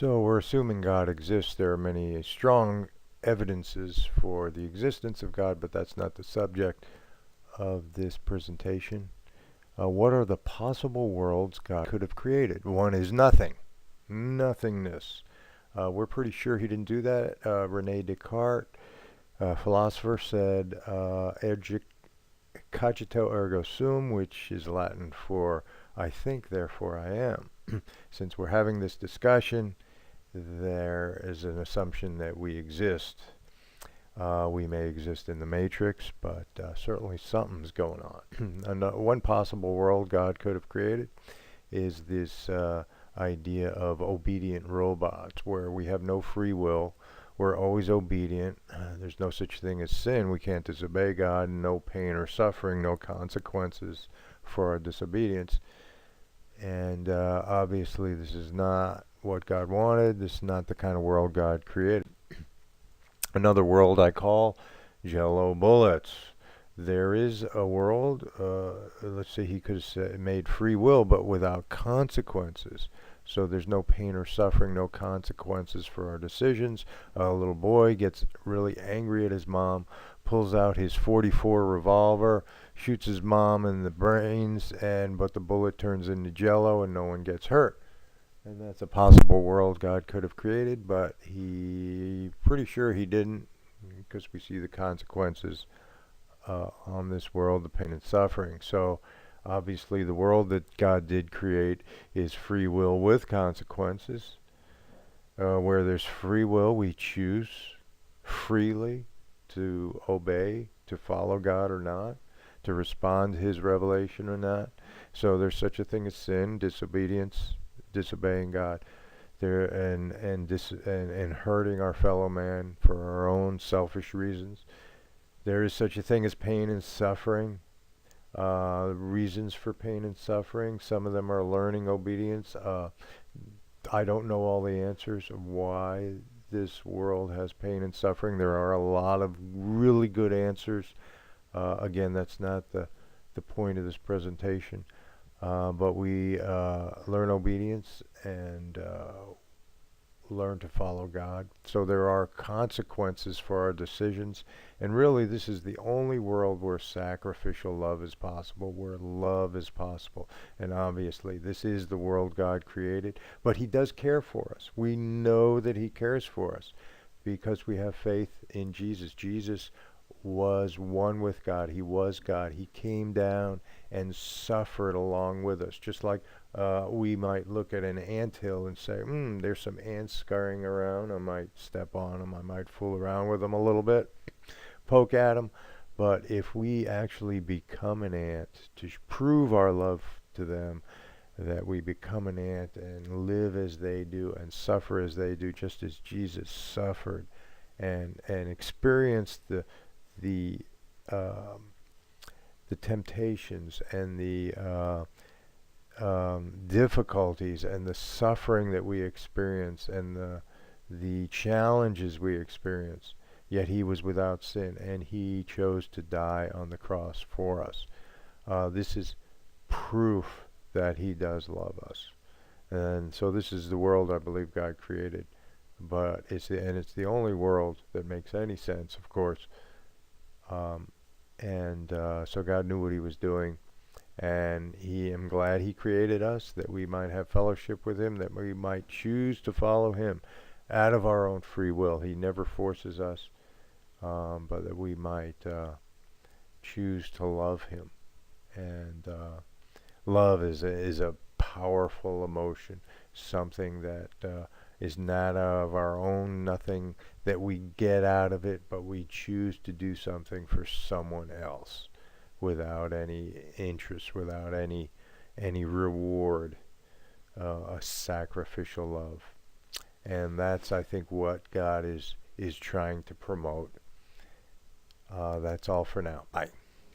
So we're assuming God exists. There are many strong evidences for the existence of God, but that's not the subject of this presentation. What are the possible worlds God could have created? One is nothing, nothingness. We're pretty sure he didn't do that. Rene Descartes, philosopher, said, cogito ergo sum, which is Latin for I think, therefore I am. Since we're having this discussion, there is an assumption that we exist. We may exist in the matrix, but certainly something's going on. One possible world God could have created is this idea of obedient robots, where we have no free will. We're always obedient. There's no such thing as sin. We can't disobey God. No pain or suffering, no consequences for our disobedience. And obviously this is not what God wanted. This is not the kind of world God created. Another world I call Jello bullets. There is a world, let's say he could have made free will, but without consequences. So there's no pain or suffering, no consequences for our decisions. A little boy gets really angry at his mom, pulls out his .44 revolver, shoots his mom in the brains, but the bullet turns into jello and no one gets hurt. And that's a possible world God could have created, but pretty sure he didn't, because we see the consequences on this world, the pain and suffering. So obviously the world that God did create is free will with consequences. Where there's free will, we choose freely to obey, to follow God or not, to respond to his revelation or not. So there's such a thing as sin, disobedience, disobeying God, and hurting our fellow man for our own selfish reasons. There is such a thing as pain and suffering. Reasons for pain and suffering. Some of them are learning obedience. I don't know all the answers of why this world has pain and suffering. There are a lot of really good answers. Again, that's not the point of this presentation. But we learn obedience and learn to follow God. So there are consequences for our decisions. And really, this is the only world where sacrificial love is possible, where love is possible. And obviously, this is the world God created. But he does care for us. We know that he cares for us because we have faith in Jesus. Jesus was one with God. He was God. He came down and suffered along with us. Just like we might look at an anthill and say, there's some ants scurrying around. I might step on them. I might fool around with them a little bit, poke at them. But if we actually become an ant to prove our love to them, that we become an ant and live as they do and suffer as they do, just as Jesus suffered and experienced the temptations and the difficulties and the suffering that we experience and the challenges we experience, yet he was without sin and he chose to die on the cross for us. This is proof that he does love us. And so this is the world I believe God created, but it's the only world that makes any sense, of course. So God knew what he was doing, and I'm glad he created us, that we might have fellowship with him, that we might choose to follow him out of our own free will. He never forces us, but that we might choose to love him. And love is a powerful emotion, something that is not of our own, nothing that we get out of it, but we choose to do something for someone else without any interest, without any reward, a sacrificial love. And that's, I think, what God is trying to promote. That's all for now. Bye.